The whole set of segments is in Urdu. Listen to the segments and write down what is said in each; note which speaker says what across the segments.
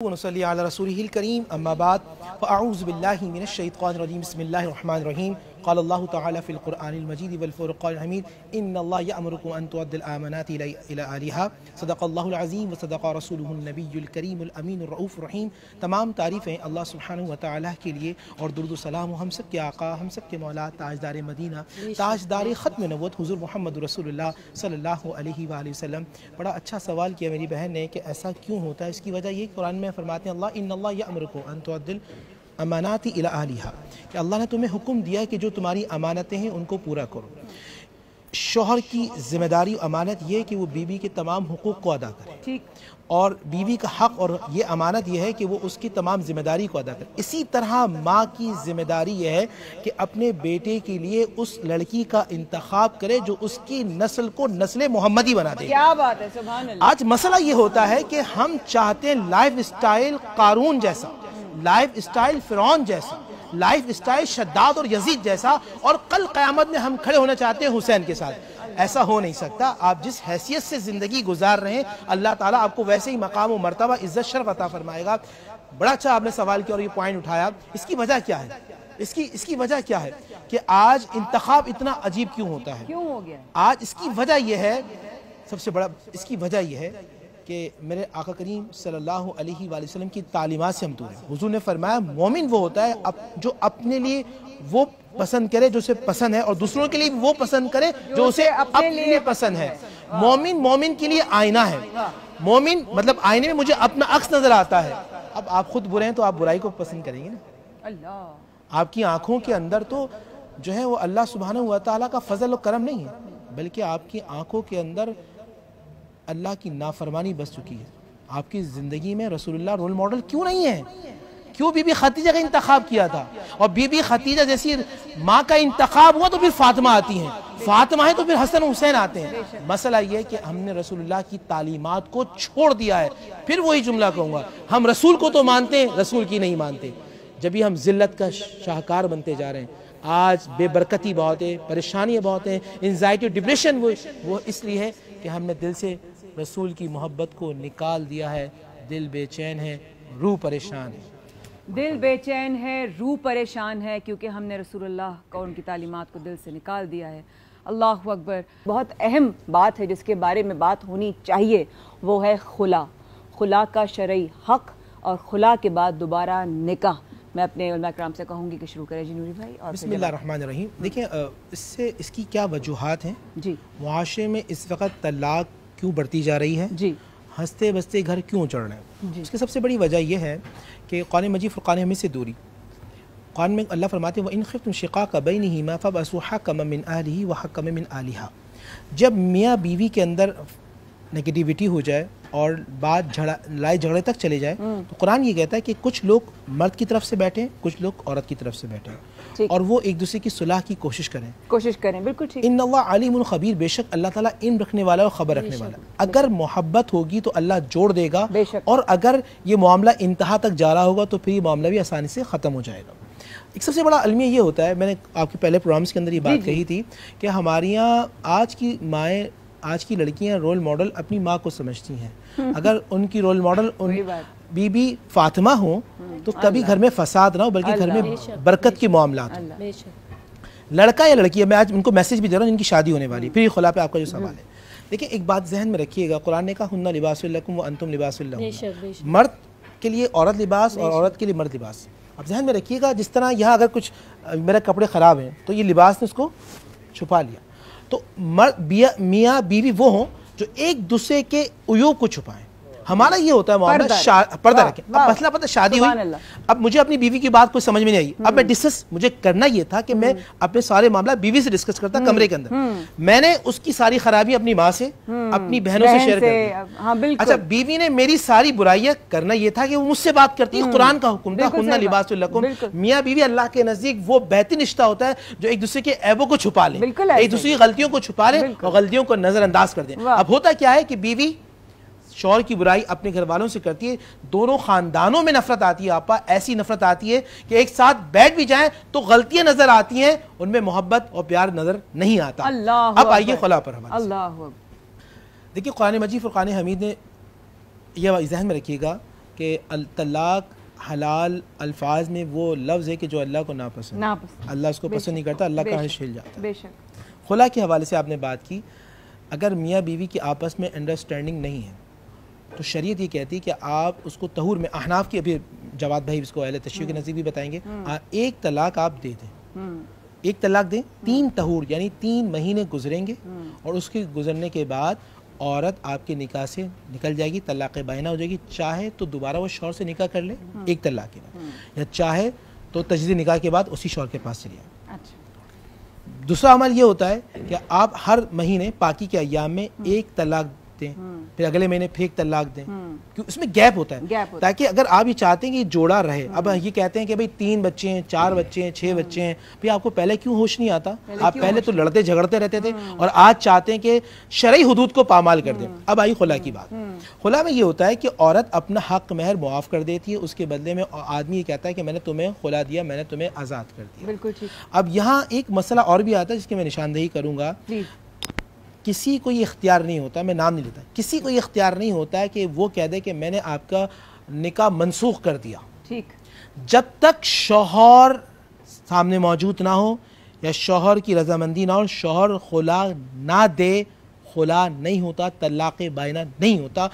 Speaker 1: ونصلي على رسوله الكريم أما بعد فأعوذ بالله من الشيطان الرجيم بسم الله الرحمن الرحيم قال الله تعالى في القرآن المجيد والفرقان الحميد إن الله يأمركم أن تؤدوا الأمانات إلى أهلها صدق الله العظيم وصدق رسوله النبي الكريم الأمين الرؤوف الرحيم۔ تمام تعریفیں اللہ سبحانہ و تعالیٰ کے لیے اور درود و سلام ہم سب کے آقا ہم سب کے مولا تاجدار مدینہ تاجدار ختم نبوت حضور محمد رسول اللہ صلی اللہ علیہ وآلہ وسلم۔ بڑا اچھا سوال کیا میری بہن نے کہ ایسا کیوں ہوتا ہے۔ اس کی وجہ یہ قرآن میں فرماتے ہیں اللہ ان اللہ یأمرکم ان تؤدوا الامانات الی اہلہا کہ اللہ نے تمہیں حکم دیا کہ جو تمہاری امانتیں ہیں ان کو پورا کرو۔ شوہر کی ذمہ داری و امانت یہ کہ وہ بیوی کے تمام حقوق کو ادا کرے اور بیوی کا حق اور یہ امانت یہ ہے کہ وہ اس کی تمام ذمہ داری کو ادا کرے۔ اسی طرح ماں کی ذمہ داری یہ ہے کہ اپنے بیٹے کے لیے اس لڑکی کا انتخاب کرے جو اس کی نسل کو نسل محمدی بنا دے۔
Speaker 2: کیا بات ہے، سبحان اللہ۔
Speaker 1: آج مسئلہ یہ ہوتا ہے کہ ہم چاہتے ہیں لائف اسٹائل قارون جیسا، لائف اسٹائل فرعون جیسا، لائف اسٹائل شداد اور یزید جیسا، اور کل قیامت میں ہم کھڑے ہونا چاہتے ہیں حسین کے ساتھ۔ ایسا ہو نہیں سکتا۔ آپ جس حیثیت سے زندگی گزار رہے ہیں اللہ تعالیٰ آپ کو ویسے ہی مقام و مرتبہ عزت شرف عطا فرمائے گا۔ بڑا اچھا آپ نے سوال کیا اور یہ پوائنٹ اٹھایا۔ اس کی وجہ کیا ہے؟ اس کی وجہ کیا ہے کہ آج انتخاب اتنا عجیب کیوں ہوتا ہے؟
Speaker 2: کیوں ہو گیا؟
Speaker 1: آج اس کی وجہ یہ ہے، سب سے بڑا اس کی وجہ یہ ہے کہ میرے آقا کریم صلی اللہ علیہ وآلہ وسلم کی تعلیمات سے ہم دور ہیں۔ حضور نے فرمایا مومن وہ ہوتا ہے جو اپنے لیے وہ پسند کرے جو اسے پسند ہے اور دوسروں کے لیے وہ پسند کرے جو اسے اپنے لیے پسند ہے۔ مومن کے لیے آئینہ ہے۔ مومن مطلب آئینے میں مجھے اپنا عکس نظر آتا ہے۔ اب آپ خود برے ہیں تو آپ برائی کو پسند کریں گے نا۔
Speaker 2: اللہ
Speaker 1: آپ کی آنکھوں کے اندر تو جو ہے وہ اللہ سبحانہ و تعالیٰ کا فضل و کرم نہیں ہے، بلکہ آپ کی آنکھوں کے اندر اللہ کی نافرمانی بس چکی ہے۔ آپ کی زندگی میں رسول اللہ رول ماڈل کیوں نہیں ہے؟ کیوں بی بی خدیجہ کا انتخاب کیا تھا؟ اور بی بی خدیجہ جیسی ماں کا انتخاب ہوا تو پھر فاطمہ آتی ہیں، فاطمہ ہے تو پھر حسن حسین آتے ہیں۔ مسئلہ یہ ہے کہ ہم نے رسول اللہ کی تعلیمات کو چھوڑ دیا ہے۔ پھر وہی جملہ کہوں گا، ہم رسول کو تو مانتے ہیں، رسول کی نہیں مانتے۔ جب ہی ہم ذلت کا شاہکار بنتے جا رہے ہیں۔ آج بے برکتی بہت ہے، پریشانیاں بہت ہیں، انزائٹی ڈپریشن وہ اس لیے ہے کہ ہم نے دل سے رسول کی محبت کو نکال دیا ہے۔ دل بے چین ہے، روح پریشان ہے۔
Speaker 2: دل بے چین ہے، روح پریشان ہے، کیونکہ ہم نے رسول اللہ کو ان کی تعلیمات کو دل سے نکال دیا ہے۔ اللہ اکبر۔ بہت اہم بات ہے جس کے بارے میں بات ہونی چاہیے، وہ ہے خلا، خلا کا شرعی حق اور خلا کے بعد دوبارہ نکاح۔ میں اپنے علماء کرام سے کہوں گی کہ شروع کریں جی نوری بھائی۔ اور
Speaker 1: بسم اللہ الرحمن الرحیم۔ دیکھیں اس کی کیا وجوہات ہیں؟
Speaker 2: جی،
Speaker 1: معاشرے میں اس وقت طلاق کیوں بڑھتی جا رہی ہے؟
Speaker 2: جی،
Speaker 1: ہنستے بستے گھر کیوں چڑھ رہے ہیں؟ اس کی سب سے بڑی وجہ یہ ہے کہ قرآن مجید فرقان حمید سے دوری۔ قرآن میں اللہ فرماتے ہیں وَإِنْ خِفْتُمْ شِقَاقَ بَيْنِهِمَا فَابْعَثُوا حَكَمًا مِنْ أَهْلِهِ وَحَكَمًا مِنْ أَهْلِهَا۔ جب میاں بیوی کے اندر نگیٹیوٹی ہو جائے اور بات لڑائی جھگڑے تک چلے جائے تو قرآن یہ کہتا ہے کہ کچھ لوگ مرد کی طرف سے بیٹھیں، کچھ لوگ عورت کی طرف سے بیٹھیں اور وہ ایک دوسرے کی صلح کی کوشش کریں۔ بالکل ٹھیک۔ ان اللہ علیم خبیر، بے شک اللہ تعالیٰ علم رکھنے والا اور خبر رکھنے والا۔ اگر محبت ہوگی تو اللہ جوڑ دے گا، اور اگر یہ معاملہ انتہا تک جا رہا ہوگا تو پھر یہ معاملہ بھی آسانی سے ختم ہو جائے گا۔ ایک سب سے بڑا المیہ یہ ہوتا ہے، میں نے آپ کے پہلے پروگرامز کے اندر یہ بات کہی تھی کہ ہماری یہاں آج کی لڑکیاں رول ماڈل اپنی ماں کو سمجھتی ہیں۔ اگر ان کی رول ماڈل بی بی فاطمہ ہوں تو کبھی گھر میں فساد نہ ہو بلکہ گھر میں برکت کے معاملات ہوں۔ لڑکا یا لڑکی، میں آج ان کو میسج بھی دے رہا ہوں، ان کی شادی ہونے والی، پھر خلا پہ آپ کا جو سوال ہے۔ دیکھیں ایک بات ذہن میں رکھیے گا، قرآن نے کہا ہن لباس لکم وانتم لباس لہن، مرد کے لیے عورت لباس اور عورت کے لیے مرد لباس۔ اب ذہن میں رکھیے گا جس طرح یہاں اگر کچھ میرے کپڑے خراب ہیں تو یہ لباس نے اس کو چھپا لیا، تو میاں بیوی وہ ہوں جو ایک دوسرے کے عیوب کو چھپائیں۔ ہمارا یہ ہوتا ہے معاملہ پردہ رکھیں۔ اب مسئلہ پتہ شادی ہوئی، اب مجھے اپنی بیوی کی بات کوئی سمجھ میں نہیں آئی، اب میں ڈسکس مجھے کرنا یہ تھا کہ میں اپنے سارے معاملہ بیوی سے ڈسکس کرتا کمرے کے اندر۔ میں نے اس کی ساری خرابی اپنی ماں سے اپنی بہنوں سے شیئر کر دی۔ اچھا بیوی نے میری ساری برائیاں، کرنا یہ تھا کہ وہ مجھ سے بات کرتی ہے۔ قرآن کا حکم تھا ہن لباس لکم۔ میاں بیوی اللہ کے نزدیک وہ بہترین رشتہ ہوتا ہے جو ایک دوسرے کے عیبوں کو چھپا لے، ایک دوسرے کی غلطیوں کو چھپا لے اور غلطیوں کو نظر انداز کر دیں۔ اب ہوتا کیا ہے کہ بیوی شوہر کی برائی اپنے گھر والوں سے کرتی ہے، دونوں خاندانوں میں نفرت آتی ہے، آپا ایسی نفرت آتی ہے کہ ایک ساتھ بیٹھ بھی جائیں تو غلطیاں نظر آتی ہیں، ان میں محبت اور پیار نظر نہیں آتا۔ اب آئیے خلا پر ہمارے دیکھیے قرآن مجید فرقان حمید نے یہ ذہن میں رکھیے گا کہ طلاق حلال الفاظ میں وہ لفظ ہے کہ جو اللہ کو ناپسند، اللہ اس کو پسند نہیں کرتا، اللہ کا عرش ہل جاتا ہے۔
Speaker 2: بے شک۔
Speaker 1: خلا کے حوالے سے آپ نے بات کی، اگر میاں بیوی کی آپس میں انڈرسٹینڈنگ نہیں ہے تو شریعت یہ کہتی ہے کہ آپ اس کو طہور میں، احناف کی ابھی جواد بھائی اس کو اہل تشریح کے نزدیک بھی بتائیں گے، ایک طلاق آپ دے دیں، ایک طلاق دیں، 3 طہور یعنی 3 مہینے گزریں گے، اور اس کے گزرنے کے بعد عورت آپ کے نکاح سے نکل جائے گی، طلاق بائنہ ہو جائے گی، چاہے تو دوبارہ وہ شوہر سے نکاح کر لے ایک طلاق کے بعد، یا چاہے تو تجدید نکاح کے بعد اسی شوہر کے پاس چلی جائے۔ دوسرا عمل یہ ہوتا ہے کہ آپ ہر مہینے پاکی کے ایام میں ایک طلاق دیں، پھر اگلے مہینے پھر ایک طلاق دیں، کیوں اس میں گیپ ہوتا ہے، تاکہ اگر آپ یہ چاہتے ہیں کہ یہ جوڑا رہے، اب یہ کہتے ہیں کہ بھئی 3 بچے ہیں، 4 بچے ہیں، 6 بچے ہیں، بھئی آپ کو پہلے کیوں ہوش نہیں آتا؟ آپ پہلے تو لڑتے جھگڑتے رہتے تھے اور آج چاہتے ہیں کہ شرعی حدود کو پامال کر دیں۔ اب آئی خلا کی بات۔ خلا میں یہ ہوتا ہے کہ عورت اپنا حق مہر معاف کر دیتی ہے، اس کے بدلے میں آدمی یہ کہتا ہے کہ میں نے تمہیں خلا دیا، میں نے تمہیں آزاد کر دیا۔
Speaker 2: بالکل ٹھیک۔
Speaker 1: اب یہاں ایک مسئلہ اور بھی آتا ہے جس کی میں نشاندہی کروں گا۔ کسی کو یہ اختیار نہیں ہوتا، میں نام نہیں لیتا، کسی کو یہ اختیار نہیں ہوتا ہے کہ وہ کہہ دے کہ میں نے آپ کا نکاح منسوخ کر دیا، ٹھیک، جب تک شوہر سامنے موجود نہ ہو یا شوہر کی رضامندی نہ ہو، شوہر خلا نہ دے، خلا نہیں ہوتا، طلاق بائنہ نہیں ہوتا۔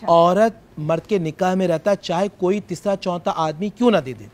Speaker 1: عورت مرد کے نکاح میں رہتا چاہے کوئی تیسرا چوتھا آدمی کیوں نہ دے دے،